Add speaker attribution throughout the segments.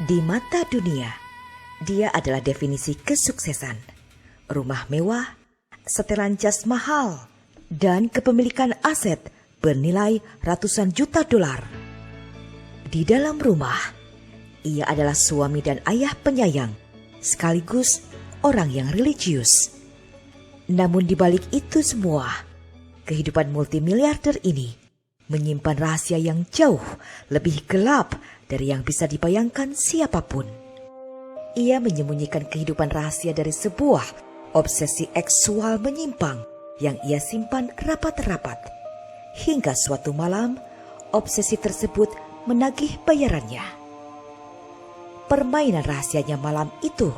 Speaker 1: Di mata dunia, dia adalah definisi kesuksesan. Rumah mewah, setelan jas mahal, dan kepemilikan aset bernilai ratusan juta dolar. Di dalam rumah, ia adalah suami dan ayah penyayang, sekaligus orang yang religius. Namun di balik itu semua, kehidupan multimiliarder ini menyimpan rahasia yang jauh lebih gelap dari yang bisa dibayangkan siapapun. Ia menyembunyikan kehidupan rahasia dari sebuah obsesi seksual menyimpang yang ia simpan rapat-rapat. Hingga suatu malam, obsesi tersebut menagih bayarannya. Permainan rahasianya malam itu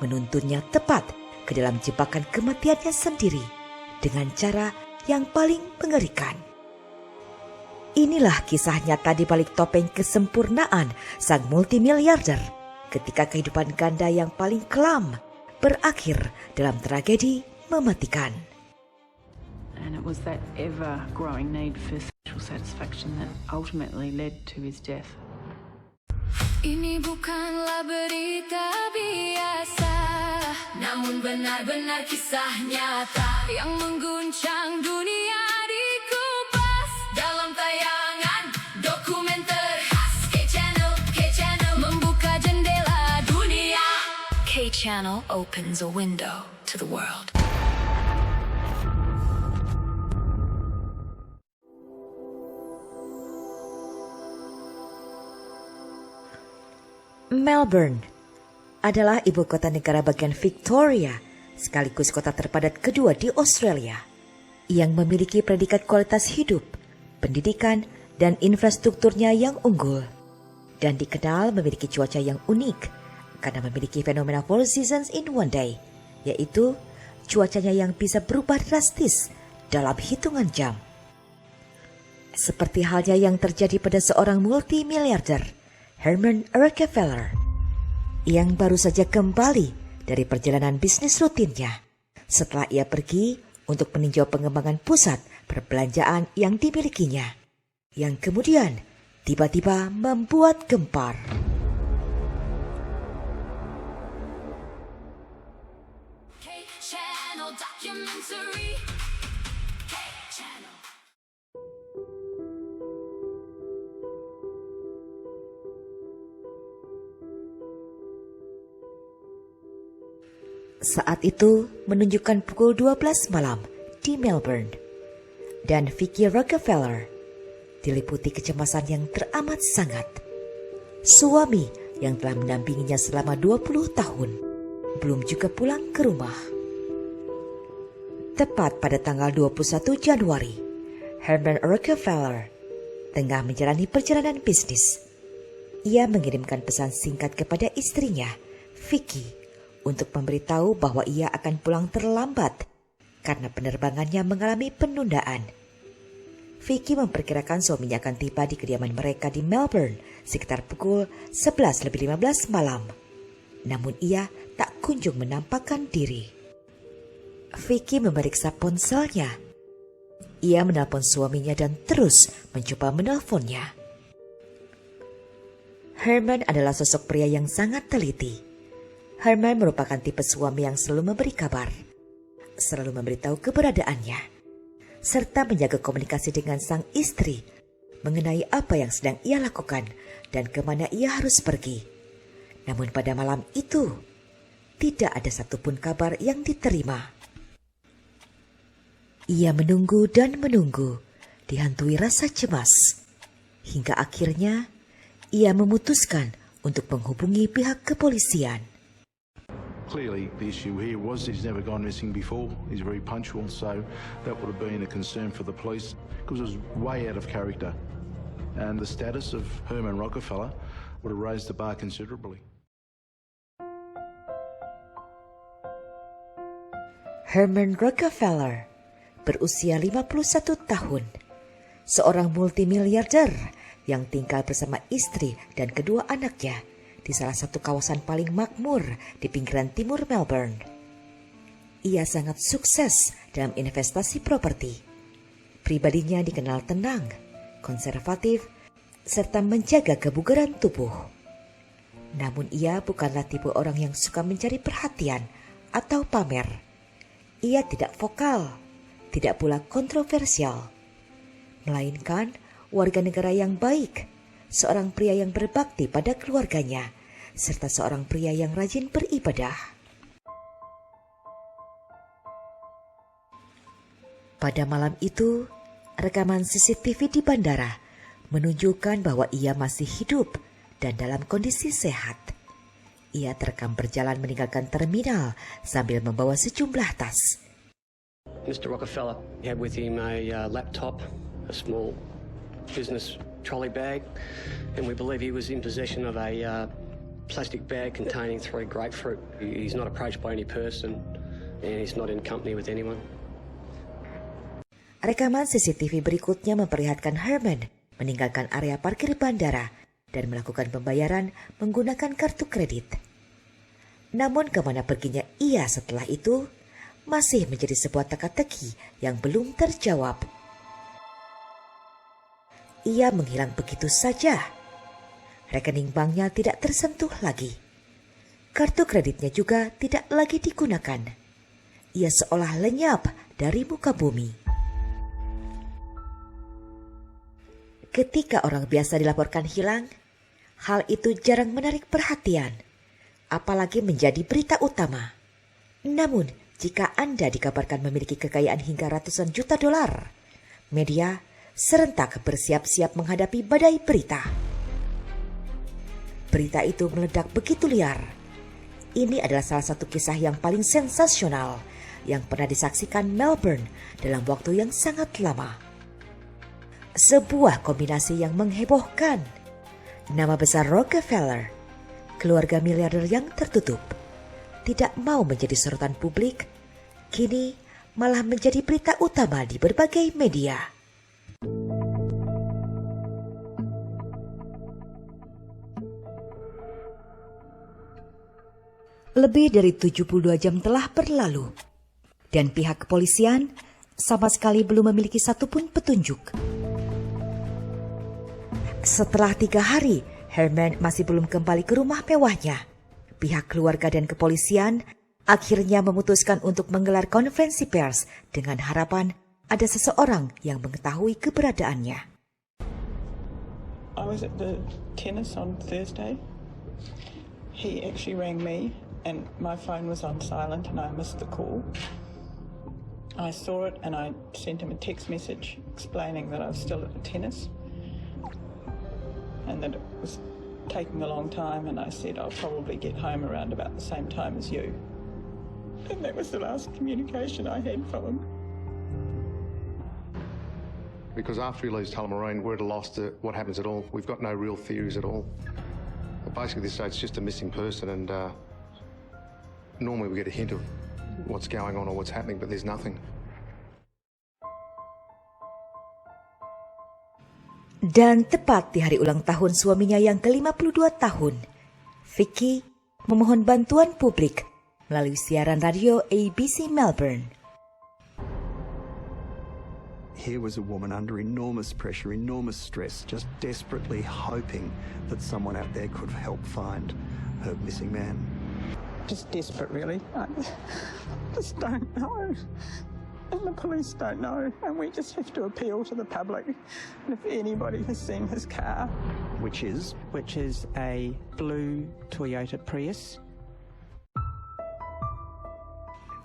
Speaker 1: menuntunnya tepat ke dalam jebakan kematiannya sendiri dengan cara yang paling mengerikan. Inilah kisah nyata di balik topeng kesempurnaan sang multimiliarder ketika kehidupan ganda yang paling kelam berakhir dalam tragedi mematikan.
Speaker 2: And it was that ever-growing need for sexual satisfaction that ultimately led to his death.
Speaker 3: Ini bukanlah berita biasa, namun benar-benar kisah nyata yang mengguncang dunia dikupas dalam tayangan dokumenter khas K-Channel membuka jendela dunia. K-Channel opens a window to the world.
Speaker 1: Melbourne adalah ibu kota negara bagian Victoria, sekaligus kota terpadat kedua di Australia, yang memiliki predikat kualitas hidup, pendidikan, dan infrastrukturnya yang unggul, dan dikenal memiliki cuaca yang unik karena memiliki fenomena 4 seasons in one day, yaitu cuacanya yang bisa berubah drastis dalam hitungan jam. Seperti halnya yang terjadi pada seorang multimiliarder, Herman Rockefeller, yang baru saja kembali dari perjalanan bisnis rutinnya setelah ia pergi untuk meninjau pengembangan pusat perbelanjaan yang dimilikinya, yang kemudian tiba-tiba membuat gempar.
Speaker 3: K-Channel documentary. K-Channel.
Speaker 1: Saat itu menunjukkan pukul 12 malam di Melbourne, dan Vicky Rockefeller diliputi kecemasan yang teramat sangat. Suami yang telah mendampinginya selama 20 tahun belum juga pulang ke rumah. Tepat pada tanggal 21 Januari, Herman Rockefeller tengah menjalani perjalanan bisnis. Ia mengirimkan pesan singkat kepada istrinya, Vicky, untuk memberitahu bahwa ia akan pulang terlambat karena penerbangannya mengalami penundaan. Vicky memperkirakan suaminya akan tiba di kediaman mereka di Melbourne sekitar pukul 11:15 malam. Namun ia tak kunjung menampakkan diri. Vicky memeriksa ponselnya. Ia menelpon suaminya dan terus mencoba menelponnya. Herman adalah sosok pria yang sangat teliti. Herman merupakan tipe suami yang selalu memberi kabar, selalu memberitahu keberadaannya, serta menjaga komunikasi dengan sang istri mengenai apa yang sedang ia lakukan dan kemana ia harus pergi. Namun pada malam itu, tidak ada satupun kabar yang diterima. Ia menunggu dan menunggu, dihantui rasa cemas, hingga akhirnya ia memutuskan untuk menghubungi pihak kepolisian.
Speaker 4: Clearly, the issue here was he's never gone missing before. He's very punctual, so that would have been a concern for the police because it was way out of character. And the status of Herman Rockefeller would have raised the bar considerably.
Speaker 1: Herman Rockefeller berusia 51 tahun, seorang multimiliarder yang tinggal bersama istri dan kedua anaknya di salah satu kawasan paling makmur di pinggiran timur Melbourne. Ia sangat sukses dalam investasi properti. Pribadinya dikenal tenang, konservatif, serta menjaga kebugaran tubuh. Namun ia bukanlah tipe orang yang suka mencari perhatian atau pamer. Ia tidak vokal, tidak pula kontroversial, melainkan warga negara yang baik, seorang pria yang berbakti pada keluarganya, serta seorang pria yang rajin beribadah. Pada malam itu, rekaman CCTV di bandara menunjukkan bahwa ia masih hidup dan dalam kondisi sehat. Ia terekam berjalan meninggalkan terminal sambil membawa sejumlah tas.
Speaker 5: Mr. Rockefeller had with him a laptop, a small business trolley bag, and we believe he was in possession of a plastic bag containing 3 grapefruit. He's not approached by any person, and he's not in company with anyone.
Speaker 1: Rekaman CCTV berikutnya memperlihatkan Herman meninggalkan area parkir bandara dan melakukan pembayaran menggunakan kartu kredit. Namun kemana perginya ia setelah itu masih menjadi sebuah teka-teki yang belum terjawab. Ia menghilang begitu saja. Rekening banknya tidak tersentuh lagi. Kartu kreditnya juga tidak lagi digunakan. Ia seolah lenyap dari muka bumi. Ketika orang biasa dilaporkan hilang, hal itu jarang menarik perhatian, apalagi menjadi berita utama. Namun, jika Anda dikabarkan memiliki kekayaan hingga ratusan juta dolar, media serentak bersiap-siap menghadapi badai berita. Berita itu meledak begitu liar. Ini adalah salah satu kisah yang paling sensasional yang pernah disaksikan Melbourne dalam waktu yang sangat lama. Sebuah kombinasi yang menghebohkan. Nama besar Rockefeller, keluarga miliarder yang tertutup, tidak mau menjadi sorotan publik, kini malah menjadi berita utama di berbagai media. Lebih dari 72 jam telah berlalu, dan pihak kepolisian sama sekali belum memiliki satupun petunjuk. Setelah 3 hari, Herman masih belum kembali ke rumah mewahnya. Pihak keluarga dan kepolisian akhirnya memutuskan untuk menggelar konferensi pers dengan harapan ada seseorang yang mengetahui keberadaannya.
Speaker 6: I was at the tennis on Thursday. He actually rang me and my phone was on silent and I missed the call. I saw it and I sent him a text message explaining that I was still at the tennis and that it was taking a long time, and I said I'll probably get home around about the same time as you. And that was the last communication I had from him.
Speaker 7: Because after he leaves Tullamarine, we're at a loss to what happens at all. We've got no real theories at all. Basically, they say it's just a missing person, and normally we get a hint of what's going on or what's happening, but there's nothing.
Speaker 1: Dan tepat di hari ulang tahun suaminya yang ke-52 tahun, Vicky memohon bantuan publik melalui siaran radio ABC Melbourne.
Speaker 8: Here was a woman under enormous pressure, enormous stress, just desperately hoping that someone out there could help find her missing man.
Speaker 6: Just desperate, really. I just don't know. And the police don't know, and we just have to appeal to the public. And if anybody has seen his car,
Speaker 8: Which is
Speaker 9: a blue Toyota Prius.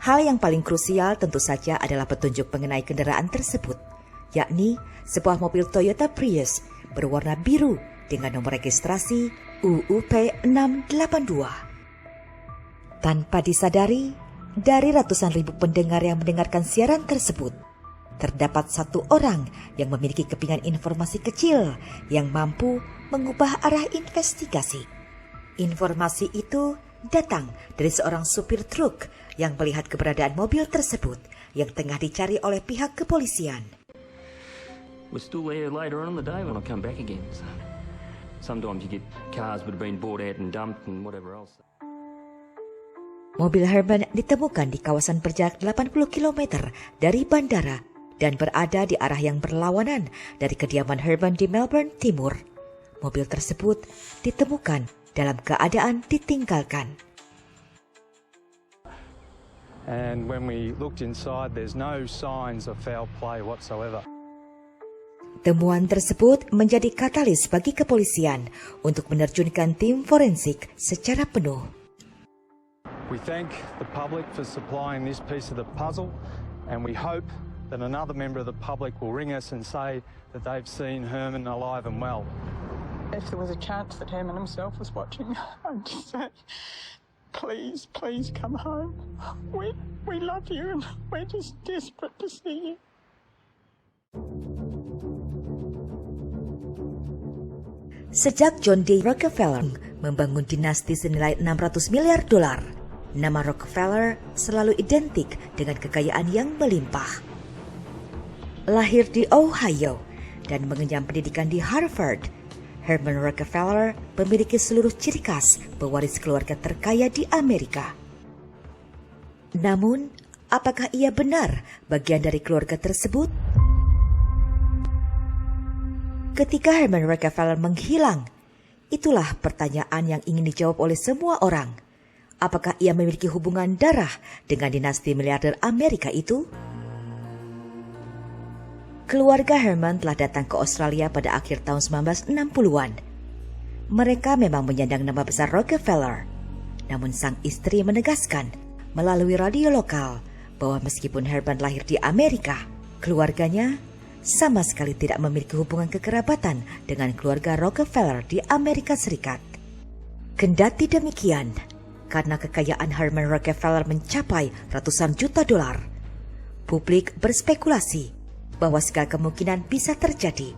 Speaker 1: Hal yang paling krusial tentu saja adalah petunjuk mengenai kendaraan tersebut, yakni sebuah mobil Toyota Prius berwarna biru dengan nomor registrasi UUP 682. Tanpa disadari, dari ratusan ribu pendengar yang mendengarkan siaran tersebut, terdapat satu orang yang memiliki kepingan informasi kecil yang mampu mengubah arah investigasi. Informasi itu datang dari seorang supir truk yang melihat keberadaan mobil tersebut yang tengah dicari oleh pihak kepolisian.
Speaker 10: Was still there later on in the day when I come back again. So sometimes you get cars that have been bought out and dumped and whatever else.
Speaker 1: Mobil Herman ditemukan di kawasan berjarak 80 km dari bandara dan berada di arah yang berlawanan dari kediaman Herman di Melbourne Timur. Mobil tersebut ditemukan dalam keadaan ditinggalkan.
Speaker 11: And when we looked inside, there's no signs of foul play whatsoever.
Speaker 1: Temuan tersebut menjadi katalis bagi kepolisian untuk menerjunkan tim forensik secara penuh.
Speaker 11: We thank the public for supplying this piece of the puzzle, and we hope that another member of the public will ring us and say that they've seen Herman alive and well.
Speaker 6: If there was a chance that Herman himself was watching, I'd just say, please, please come home. We love you and we're just desperate to see you.
Speaker 1: Sejak John D. Rockefeller membangun dinasti senilai $600 miliar, nama Rockefeller selalu identik dengan kekayaan yang melimpah. Lahir di Ohio dan mengenyam pendidikan di Harvard, Herman Rockefeller memiliki seluruh ciri khas pewaris keluarga terkaya di Amerika. Namun, apakah ia benar bagian dari keluarga tersebut? Ketika Herman Rockefeller menghilang, itulah pertanyaan yang ingin dijawab oleh semua orang. Apakah ia memiliki hubungan darah dengan dinasti miliarder Amerika itu? Keluarga Herman telah datang ke Australia pada akhir tahun 1960-an. Mereka memang menyandang nama besar Rockefeller. Namun sang istri menegaskan melalui radio lokal bahwa meskipun Herman lahir di Amerika, keluarganya sama sekali tidak memiliki hubungan kekerabatan dengan keluarga Rockefeller di Amerika Serikat. Kendati demikian, karena kekayaan Herman Rockefeller mencapai ratusan juta dolar, publik berspekulasi bahwa segala kemungkinan bisa terjadi,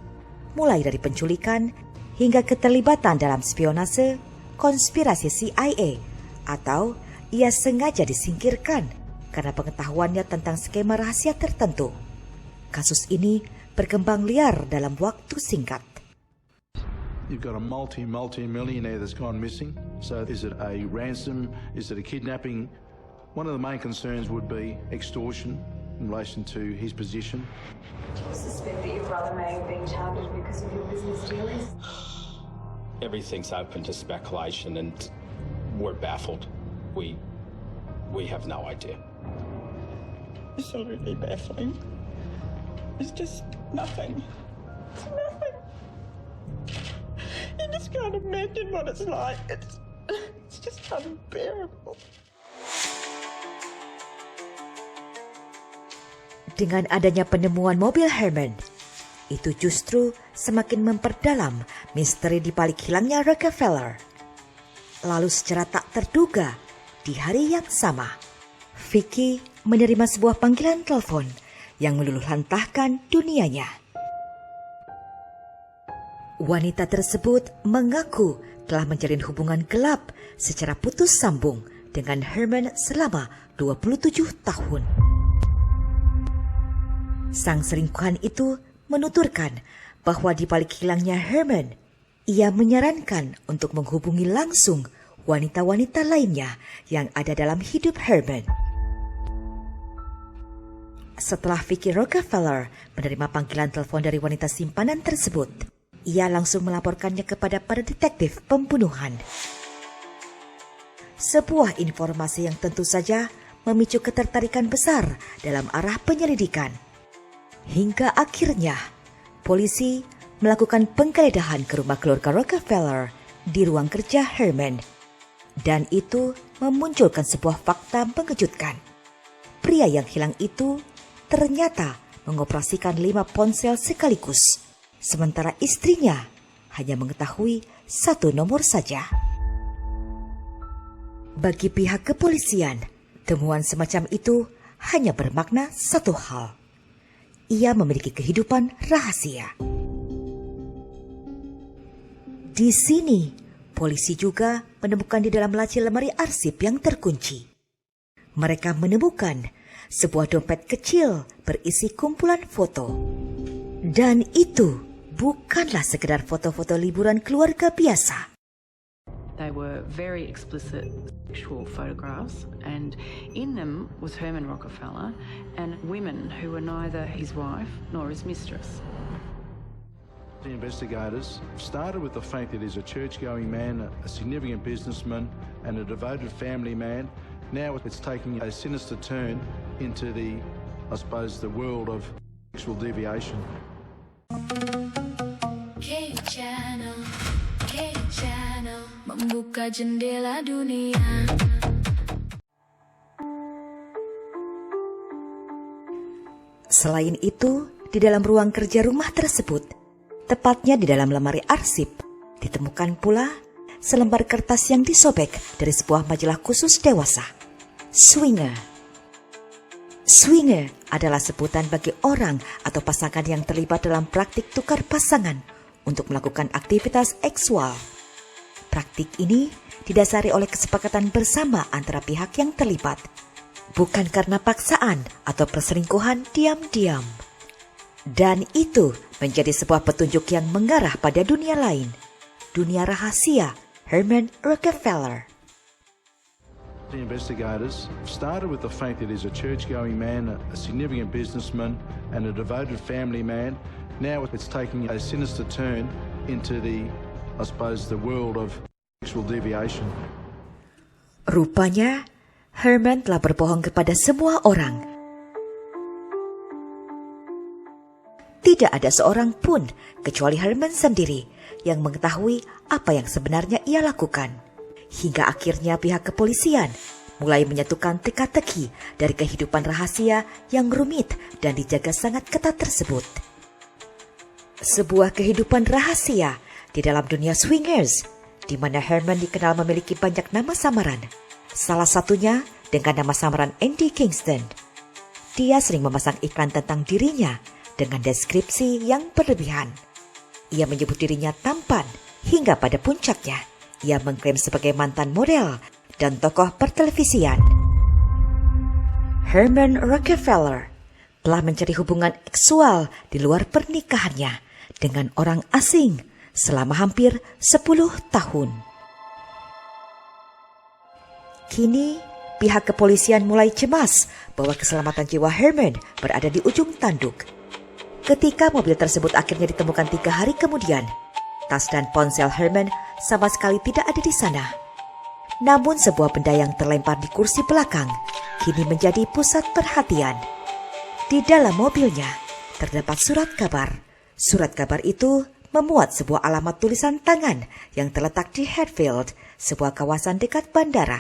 Speaker 1: mulai dari penculikan hingga keterlibatan dalam spionase, konspirasi CIA, atau ia sengaja disingkirkan karena pengetahuannya tentang skema rahasia tertentu. Kasus ini berkembang liar dalam waktu singkat.
Speaker 4: You've got a multi-millionaire that's gone missing. So is it a ransom? Is it a kidnapping? One of the main concerns would be extortion in relation to his position.
Speaker 12: Do you suspect that your brother may have been targeted because of your business dealings?
Speaker 13: Everything's open to speculation and we're baffled. We have no idea.
Speaker 6: Absolutely baffling. It's just nothing. It's nothing. You just can't imagine what it's like. It's just unbearable.
Speaker 1: Dengan adanya penemuan mobil Herman, itu justru semakin memperdalam misteri di balik hilangnya Rockefeller. Lalu secara tak terduga, di hari yang sama, Vicky menerima sebuah panggilan telepon yang meluluhlantahkan dunianya. Wanita tersebut mengaku telah menjalin hubungan gelap secara putus sambung dengan Herman selama 27 tahun. Sang selingkuhan itu menuturkan bahwa di balik hilangnya Herman, ia menyarankan untuk menghubungi langsung wanita-wanita lainnya yang ada dalam hidup Herman. Setelah Vicky Rockefeller menerima panggilan telepon dari wanita simpanan tersebut, ia langsung melaporkannya kepada para detektif pembunuhan. Sebuah informasi yang tentu saja memicu ketertarikan besar dalam arah penyelidikan. Hingga akhirnya, polisi melakukan penggeledahan ke rumah keluarga Rockefeller di ruang kerja Herman. Dan itu memunculkan sebuah fakta mengejutkan. Pria yang hilang itu ternyata mengoperasikan 5 ponsel sekaligus, sementara istrinya hanya mengetahui 1 nomor saja. Bagi pihak kepolisian, temuan semacam itu hanya bermakna satu hal. Ia memiliki kehidupan rahasia. Di sini, polisi juga menemukan di dalam laci lemari arsip yang terkunci. Mereka menemukan sebuah dompet kecil berisi kumpulan foto. Dan itu bukanlah sekedar foto-foto liburan keluarga biasa.
Speaker 2: They were very explicit sexual photographs, and in them was Herman Rockefeller and women who were neither his wife nor his mistress.
Speaker 4: The investigators started with the fact that he's a church-going man, a significant businessman and a devoted family man. Now it's taking a sinister turn into the world of sexual deviation.
Speaker 3: K-Channel, K-Channel, membuka jendela dunia.
Speaker 1: Selain itu, di dalam ruang kerja rumah tersebut, tepatnya di dalam lemari arsip, ditemukan pula selembar kertas yang disobek dari sebuah majalah khusus dewasa, Swinger. Swinger adalah sebutan bagi orang atau pasangan yang terlibat dalam praktik tukar pasangan untuk melakukan aktivitas seksual. Praktik ini didasari oleh kesepakatan bersama antara pihak yang terlibat, bukan karena paksaan atau perselingkuhan diam-diam. Dan itu menjadi sebuah petunjuk yang mengarah pada dunia lain, dunia rahasia Herman Rockefeller.
Speaker 4: The investigators started with the fact that he's a church-going man, a significant businessman and a devoted family man. Now it's taking a sinister turn into the world of sexual deviation.
Speaker 1: Rupanya, Herman telah berbohong kepada semua orang. Tidak ada seorang pun, kecuali Herman sendiri, yang mengetahui apa yang sebenarnya ia lakukan. Hingga akhirnya pihak kepolisian mulai menyatukan teka-teki dari kehidupan rahasia yang rumit dan dijaga sangat ketat tersebut. Sebuah kehidupan rahasia di dalam dunia swingers, di mana Herman dikenal memiliki banyak nama samaran. Salah satunya dengan nama samaran Andy Kingston. Dia sering memasang iklan tentang dirinya dengan deskripsi yang berlebihan. Ia menyebut dirinya tampan hingga pada puncaknya ia mengklaim sebagai mantan model dan tokoh pertelevisian. Herman Rockefeller telah mencari hubungan seksual di luar pernikahannya dengan orang asing selama hampir 10 tahun. Kini, pihak kepolisian mulai cemas bahwa keselamatan jiwa Herman berada di ujung tanduk. Ketika mobil tersebut akhirnya ditemukan 3 hari kemudian, tas dan ponsel Herman sama sekali tidak ada di sana. Namun sebuah benda yang terlempar di kursi belakang kini menjadi pusat perhatian. Di dalam mobilnya terdapat surat kabar. Surat kabar itu memuat sebuah alamat tulisan tangan yang terletak di Hatfield, sebuah kawasan dekat bandara.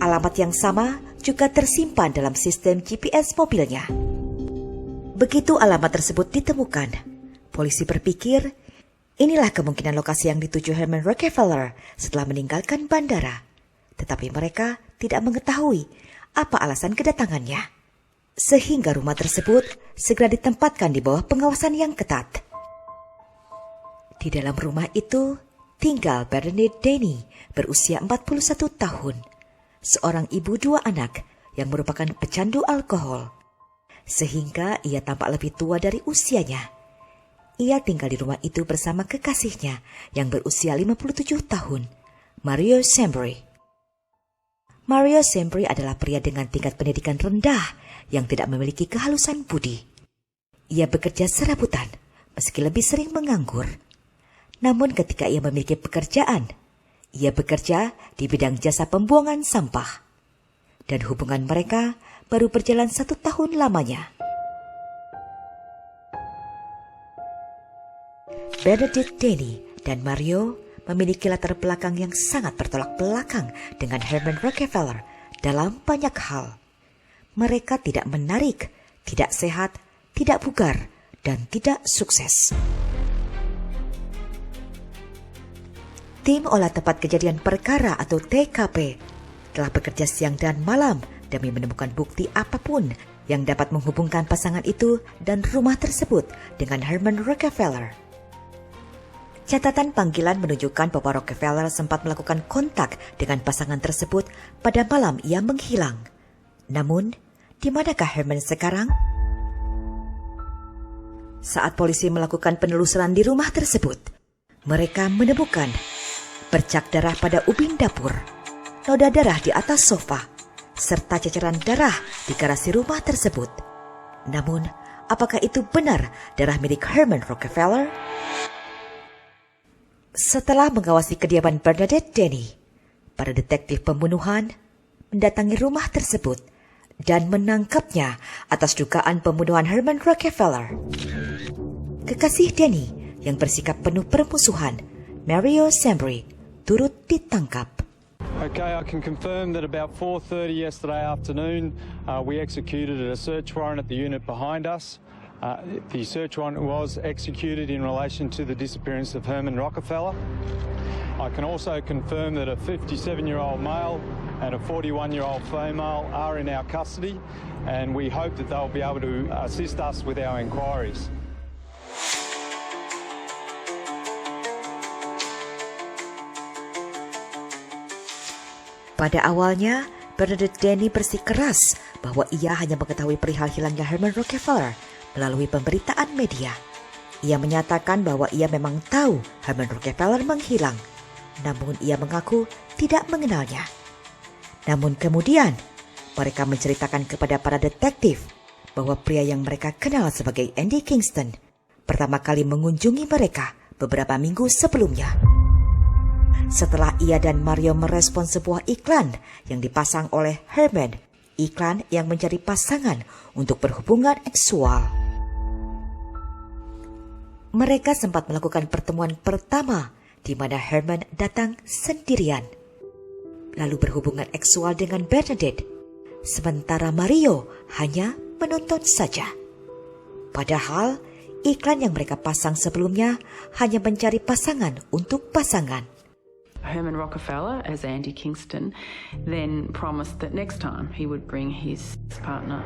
Speaker 1: Alamat yang sama juga tersimpan dalam sistem GPS mobilnya. Begitu alamat tersebut ditemukan, polisi berpikir inilah kemungkinan lokasi yang dituju Herman Rockefeller setelah meninggalkan bandara. Tetapi mereka tidak mengetahui apa alasan kedatangannya. Sehingga rumah tersebut segera ditempatkan di bawah pengawasan yang ketat. Di dalam rumah itu tinggal Bernadette Denny berusia 41 tahun. Seorang ibu 2 anak yang merupakan pecandu alkohol. Sehingga ia tampak lebih tua dari usianya. Ia tinggal di rumah itu bersama kekasihnya yang berusia 57 tahun, Mario Sembry. Mario Sembry adalah pria dengan tingkat pendidikan rendah yang tidak memiliki kehalusan budi. Ia bekerja serabutan meski lebih sering menganggur. Namun ketika ia memiliki pekerjaan, ia bekerja di bidang jasa pembuangan sampah. Dan hubungan mereka baru berjalan 1 tahun lamanya. Bernadette Denny dan Mario memiliki latar belakang yang sangat bertolak belakang dengan Herman Rockefeller dalam banyak hal. Mereka tidak menarik, tidak sehat, tidak bugar, dan tidak sukses. Tim olah tempat kejadian perkara atau TKP telah bekerja siang dan malam demi menemukan bukti apapun yang dapat menghubungkan pasangan itu dan rumah tersebut dengan Herman Rockefeller. Catatan panggilan menunjukkan bahwa Rockefeller sempat melakukan kontak dengan pasangan tersebut pada malam ia menghilang. Namun, di manakah Herman sekarang? Saat polisi melakukan penelusuran di rumah tersebut, mereka menemukan bercak darah pada ubin dapur, noda darah di atas sofa, serta ceceran darah di garasi rumah tersebut. Namun, apakah itu benar darah milik Herman Rockefeller? Setelah mengawasi kediaman Bernadette Denny, para detektif pembunuhan mendatangi rumah tersebut dan menangkapnya atas dugaan pembunuhan Herman Rockefeller. Kekasih Denny yang bersikap penuh permusuhan, Mario Sembri, turut ditangkap.
Speaker 11: Okay, I can confirm that about 4:30 yesterday afternoon, we executed a search warrant at the unit behind us. The search warrant was executed in relation to the disappearance of Herman Rockefeller. I can also confirm that a 57-year-old male and a 41-year-old female are in our custody, and we hope that they'll be able to assist us with our inquiries.
Speaker 1: Pada awalnya, Bernadette Denny bersikeras bahwa ia hanya mengetahui perihal hilangnya Herman Rockefeller melalui pemberitaan media. Ia menyatakan bahwa ia memang tahu Herman Rockefeller menghilang, namun ia mengaku tidak mengenalnya. Namun kemudian, mereka menceritakan kepada para detektif bahwa pria yang mereka kenal sebagai Andy Kingston pertama kali mengunjungi mereka beberapa minggu sebelumnya. Setelah ia dan Mario merespon sebuah iklan yang dipasang oleh Herman, iklan yang mencari pasangan untuk berhubungan seksual. Mereka sempat melakukan pertemuan pertama di mana Herman datang sendirian, lalu berhubungan seksual dengan Bernadette, sementara Mario hanya menonton saja. Padahal iklan yang mereka pasang sebelumnya hanya mencari pasangan untuk pasangan.
Speaker 2: Herman Rockefeller, as Andy Kingston, then promised that next time he would bring his partner.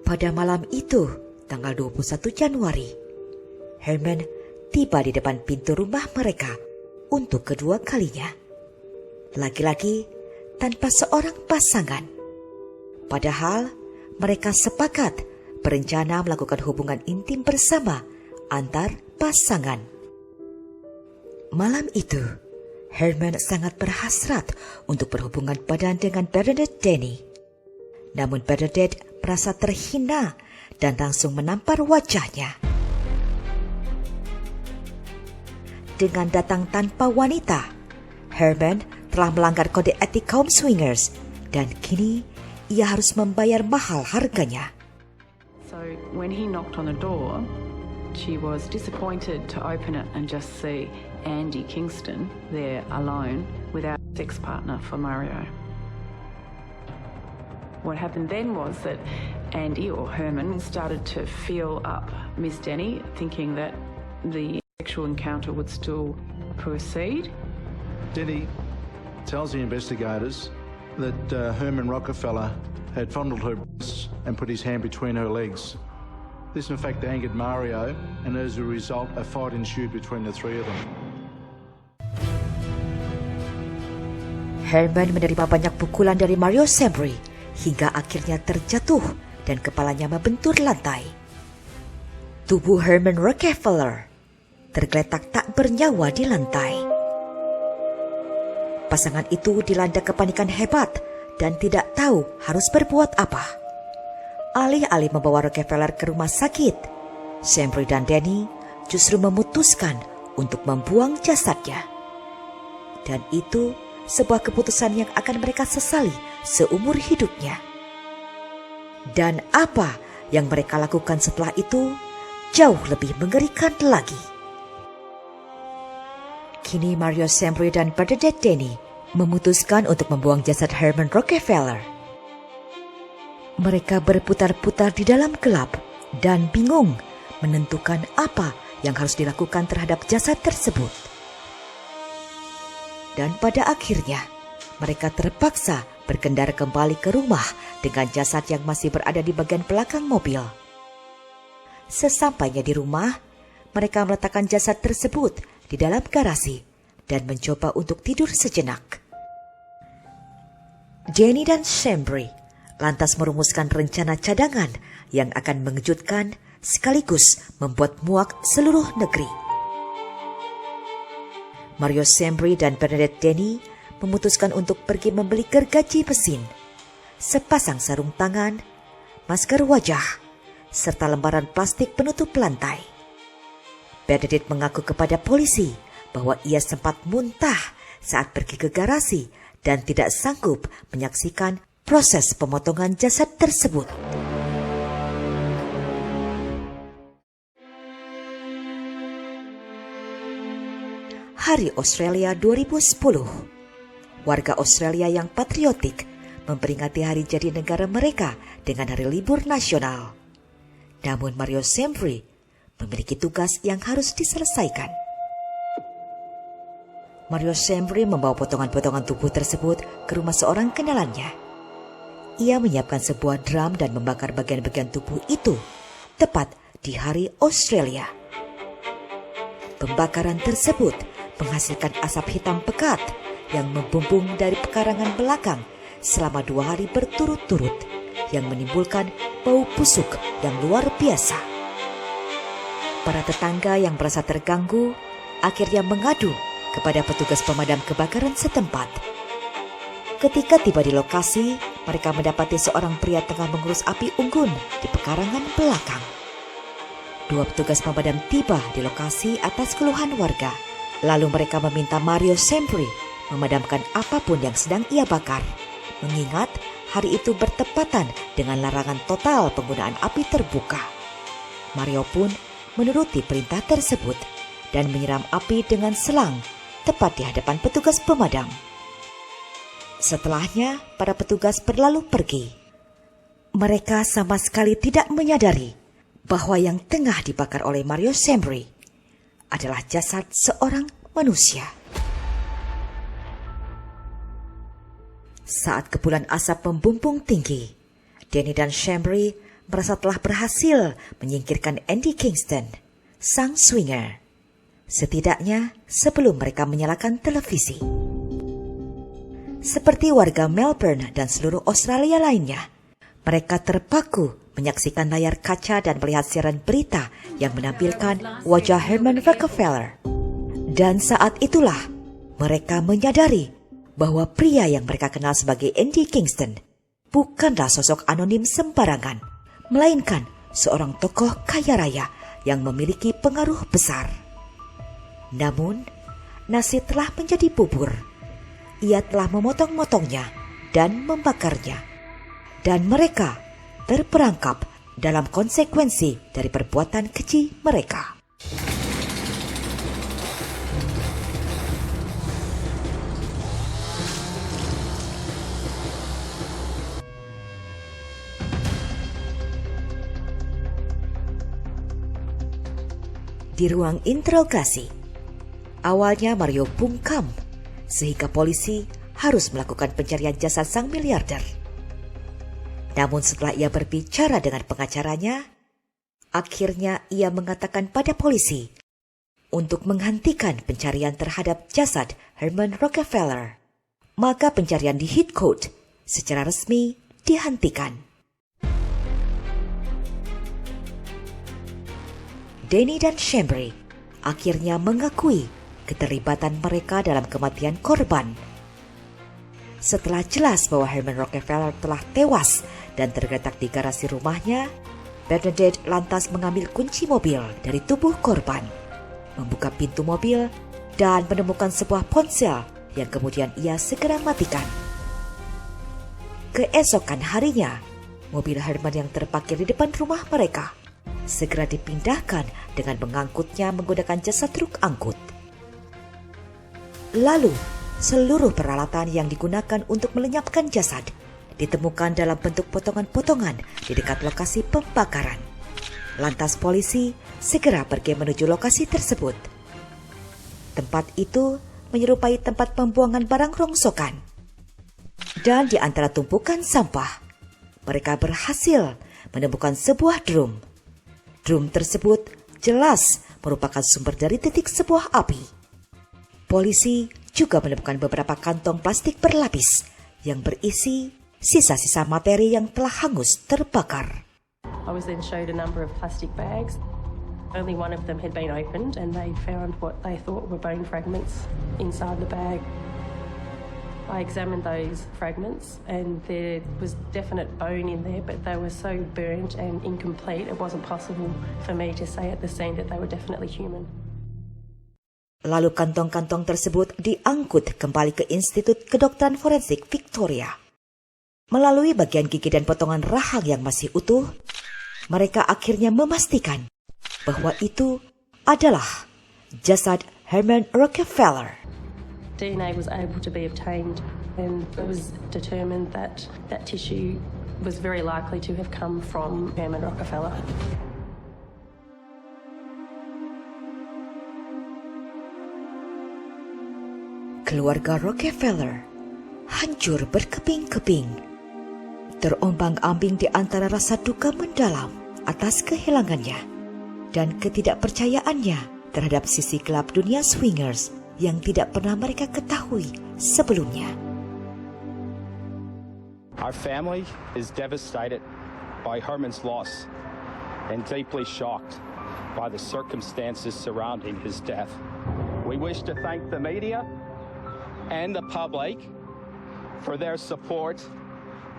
Speaker 1: Pada malam itu, tanggal 21 Januari, Herman tiba di depan pintu rumah mereka untuk kedua kalinya. Lagi-lagi tanpa seorang pasangan. Padahal mereka sepakat berencana melakukan hubungan intim bersama antar pasangan. Malam itu, Herman sangat berhasrat untuk berhubungan badan dengan Bernadette Denny. Namun Bernadette merasa terhina dan langsung menampar wajahnya. Dengan datang tanpa wanita, Herman telah melanggar kode etik kaum swingers dan kini ia harus membayar mahal harganya.
Speaker 2: So when he knocked on the door, she was disappointed to open it and just see Andy Kingston there alone without a sex partner for Mario. What happened then was that Andy or Herman started to feel up Miss Denny, thinking that the sexual encounter would still proceed.
Speaker 4: Denny tells the investigators that Herman Rockefeller had fondled her breasts and put his hand between her legs. This in fact angered Mario, and as a result a fight ensued between the three of them.
Speaker 1: Herman menerima banyak pukulan dari Mario Sembri hingga akhirnya terjatuh dan kepalanya membentur lantai. Tubuh Herman Rockefeller tergeletak tak bernyawa di lantai. Pasangan itu dilanda kepanikan hebat dan tidak tahu harus berbuat apa. Alih-alih membawa Rockefeller ke rumah sakit, Sembri dan Denny justru memutuskan untuk membuang jasadnya. Dan itu sebuah keputusan yang akan mereka sesali seumur hidupnya. Dan apa yang mereka lakukan setelah itu jauh lebih mengerikan lagi. Kini Mario Sembri dan Bernadette Denny memutuskan untuk membuang jasad Herman Rockefeller. Mereka berputar-putar di dalam gelap dan bingung menentukan apa yang harus dilakukan terhadap jasad tersebut. Dan pada akhirnya, mereka terpaksa berkendara kembali ke rumah dengan jasad yang masih berada di bagian belakang mobil. Sesampainya di rumah, mereka meletakkan jasad tersebut di dalam garasi dan mencoba untuk tidur sejenak. Denny dan Sembri lantas merumuskan rencana cadangan yang akan mengejutkan sekaligus membuat muak seluruh negeri. Mario Sembri dan Bernadette Denny memutuskan untuk pergi membeli gergaji mesin, sepasang sarung tangan, masker wajah, serta lembaran plastik penutup lantai. Bernadette mengaku kepada polisi bahwa ia sempat muntah saat pergi ke garasi dan tidak sanggup menyaksikan proses pemotongan jasad tersebut. Hari Australia 2010. Warga Australia yang patriotik memperingati hari jadi negara mereka dengan hari libur nasional. Namun Mario Sembri memiliki tugas yang harus diselesaikan. Mario Sembri membawa potongan-potongan tubuh tersebut ke rumah seorang kenalannya. Ia menyiapkan sebuah drum dan membakar bagian-bagian tubuh itu tepat di hari Australia. Pembakaran tersebut menghasilkan asap hitam pekat yang membumbung dari pekarangan belakang selama 2 hari berturut-turut yang menimbulkan bau busuk yang luar biasa. Para tetangga yang merasa terganggu akhirnya mengadu kepada petugas pemadam kebakaran setempat. Ketika tiba di lokasi, mereka mendapati seorang pria tengah mengurus api unggun di pekarangan belakang. 2 petugas pemadam tiba di lokasi atas keluhan warga. Lalu mereka meminta Mario Sembri memadamkan apapun yang sedang ia bakar, mengingat hari itu bertepatan dengan larangan total penggunaan api terbuka. Mario pun menuruti perintah tersebut dan menyiram api dengan selang tepat di hadapan petugas pemadam. Setelahnya, para petugas berlalu pergi. Mereka sama sekali tidak menyadari bahwa yang tengah dibakar oleh Mario Sembri adalah jasad seorang manusia. Saat kepulan asap membumbung tinggi, Denny dan Sembri merasa telah berhasil menyingkirkan Andy Kingston, sang swinger. Setidaknya sebelum mereka menyalakan televisi. Seperti warga Melbourne dan seluruh Australia lainnya, mereka terpaku menyaksikan layar kaca dan melihat siaran berita yang menampilkan wajah Herman Rockefeller. Dan saat itulah mereka menyadari bahwa pria yang mereka kenal sebagai Andy Kingston bukanlah sosok anonim sembarangan, melainkan seorang tokoh kaya raya yang memiliki pengaruh besar. Namun, nasi telah menjadi bubur. Ia telah memotong-motongnya dan membakarnya. Dan mereka terperangkap dalam konsekuensi dari perbuatan keji mereka. Di ruang interogasi, awalnya Mario bungkam sehingga polisi harus melakukan pencarian jasad sang miliarder. Namun setelah ia berbicara dengan pengacaranya, akhirnya ia mengatakan pada polisi untuk menghentikan pencarian terhadap jasad Herman Rockefeller. Maka pencarian di Heathcote secara resmi dihentikan. Denny dan Sembri akhirnya mengakui keterlibatan mereka dalam kematian korban. Setelah jelas bahwa Herman Rockefeller telah tewas dan tergeletak di garasi rumahnya, Bernadette lantas mengambil kunci mobil dari tubuh korban, membuka pintu mobil, dan menemukan sebuah ponsel yang kemudian ia segera matikan. Keesokan harinya, mobil Herman yang terparkir di depan rumah mereka segera dipindahkan dengan mengangkutnya menggunakan jasa truk angkut. Lalu, seluruh peralatan yang digunakan untuk melenyapkan jasad ditemukan dalam bentuk potongan-potongan di dekat lokasi pembakaran. Lantas polisi segera pergi menuju lokasi tersebut. Tempat itu menyerupai tempat pembuangan barang rongsokan. Dan di antara tumpukan sampah, mereka berhasil menemukan sebuah drum. Drum tersebut jelas merupakan sumber dari titik sebuah api. Polisi juga menemukan beberapa kantong plastik berlapis yang berisi sisa-sisa materi yang telah hangus terbakar.
Speaker 14: I was then showed a number of plastic bags. Only one of them had been opened and they found what they thought were bone fragments inside the bag. I examined those fragments and there was definite bone in there, but they were so burnt and incomplete, it wasn't possible for me to say at the scene that they were definitely human.
Speaker 1: Lalu kantong-kantong tersebut diangkut kembali ke Institut Kedokteran Forensik Victoria. Melalui bagian gigi dan potongan rahang yang masih utuh, mereka akhirnya memastikan bahwa itu adalah jasad Herman Rockefeller.
Speaker 14: DNA was able to be obtained and it was determined that that tissue was very likely to have come from Herman Rockefeller.
Speaker 1: Keluarga Rockefeller hancur berkeping-keping, terombang-ambing di antara rasa duka mendalam atas kehilangannya dan ketidakpercayaannya terhadap sisi gelap dunia swingers yang tidak pernah mereka ketahui sebelumnya.
Speaker 13: Our family is devastated by Herman's loss and deeply shocked by the circumstances surrounding his death. We wish to thank the media and the public for their support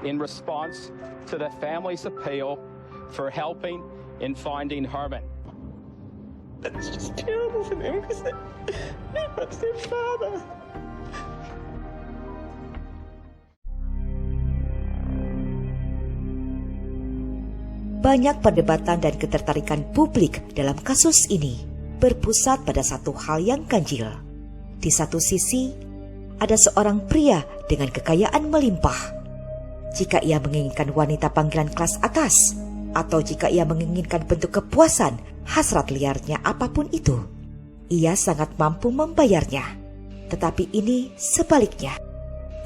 Speaker 13: in response to the family's appeal for helping in finding Herman.
Speaker 6: That's just terrible for them because that's their father.
Speaker 1: Banyak perdebatan dan ketertarikan publik dalam kasus ini berpusat pada satu hal yang ganjil. Di satu sisi, ada seorang pria dengan kekayaan melimpah. Jika ia menginginkan wanita panggilan kelas atas, atau jika ia menginginkan bentuk kepuasan, hasrat liarnya apapun itu, ia sangat mampu membayarnya. Tetapi ini sebaliknya.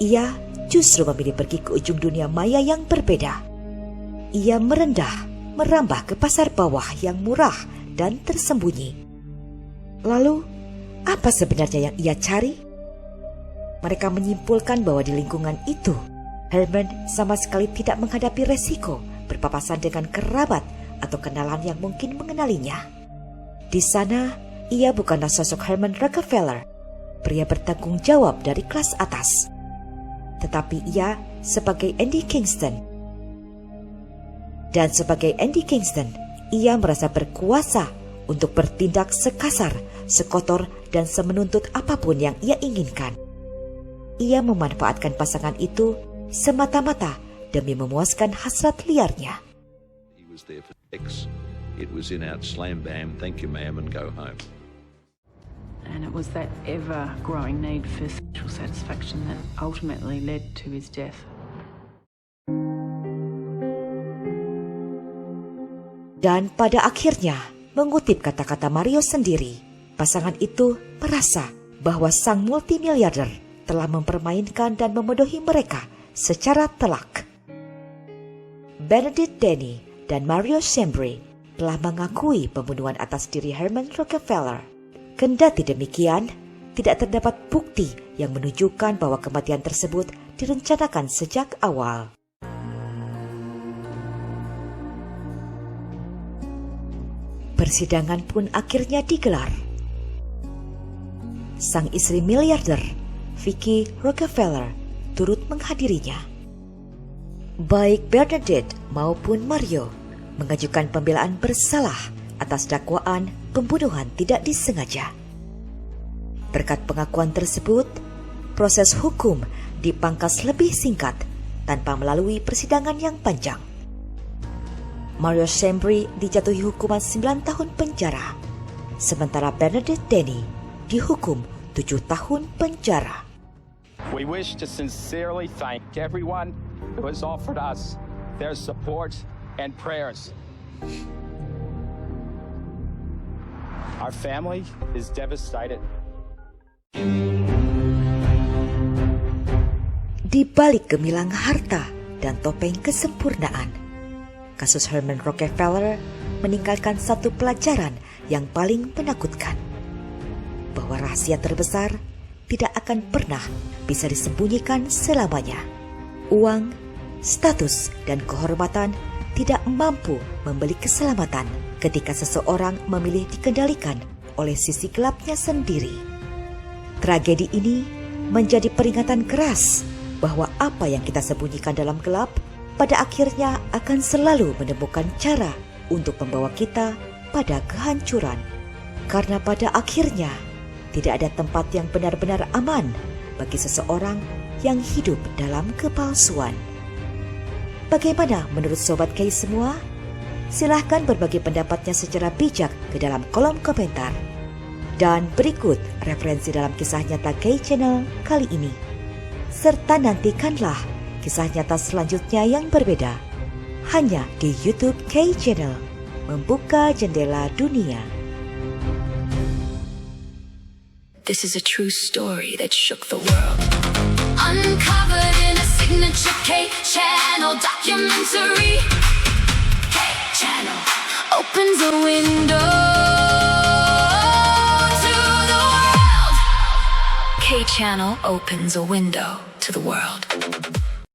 Speaker 1: Ia justru memilih pergi ke ujung dunia maya yang berbeda. Ia merambah ke pasar bawah yang murah dan tersembunyi. Lalu, apa sebenarnya yang ia cari? Mereka menyimpulkan bahwa di lingkungan itu, Herman sama sekali tidak menghadapi resiko berpapasan dengan kerabat atau kenalan yang mungkin mengenalinya. Di sana, ia bukanlah sosok Herman Rockefeller, pria bertanggung jawab dari kelas atas. Tetapi ia sebagai Andy Kingston. Dan sebagai Andy Kingston, ia merasa berkuasa untuk bertindak sekasar, sekotor, dan semenuntut apapun yang ia inginkan. Ia memanfaatkan pasangan itu semata-mata demi memuaskan hasrat liarnya.
Speaker 15: He was there for sex. It was in out slam bam, thank you ma'am and go home.
Speaker 2: And it was that ever-growing need for sexual satisfaction that ultimately led to his death.
Speaker 1: Dan pada akhirnya, mengutip kata-kata Mario sendiri, pasangan itu merasa bahwa sang multimiliarder telah mempermainkan dan memedohi mereka secara telak. Bernadette Denny dan Mario Chambry telah mengakui pembunuhan atas diri Herman Rockefeller. Kendati demikian, tidak terdapat bukti yang menunjukkan bahwa kematian tersebut direncanakan sejak awal. Persidangan pun akhirnya digelar. Sang istri miliarder, Vicky Rockefeller, turut menghadirinya. Baik Bernadette maupun Mario mengajukan pembelaan bersalah atas dakwaan pembunuhan tidak disengaja. Berkat pengakuan tersebut, proses hukum dipangkas lebih singkat tanpa melalui persidangan yang panjang. Mario Chambry dijatuhi hukuman 9 tahun penjara, sementara Bernadette Denny dihukum 7 tahun penjara.
Speaker 13: We wish to sincerely thank everyone who has offered us their support and prayers. Our family is devastated.
Speaker 1: Di balik gemilang harta dan topeng kesempurnaan, kasus Herman Rockefeller meninggalkan satu pelajaran yang paling menakutkan, bahwa rahasia terbesar tidak akan pernah bisa disembunyikan selamanya. Uang, status, dan kehormatan tidak mampu membeli keselamatan ketika seseorang memilih dikendalikan oleh sisi gelapnya sendiri. Tragedi ini menjadi peringatan keras bahwa apa yang kita sembunyikan dalam gelap pada akhirnya akan selalu menemukan cara untuk membawa kita pada kehancuran. Karena pada akhirnya tidak ada tempat yang benar-benar aman bagi seseorang yang hidup dalam kepalsuan. Bagaimana menurut Sobat Kay semua? Silahkan berbagi pendapatnya secara bijak ke dalam kolom komentar. Dan berikut referensi dalam kisah nyata Kay Channel kali ini. Serta nantikanlah kisah nyata selanjutnya yang berbeda. Hanya di YouTube Kay Channel, membuka jendela dunia.
Speaker 3: This is a true story that shook the world. Uncovered in a signature K-Channel documentary. K-Channel opens a window to the world. K-Channel opens a window to the world.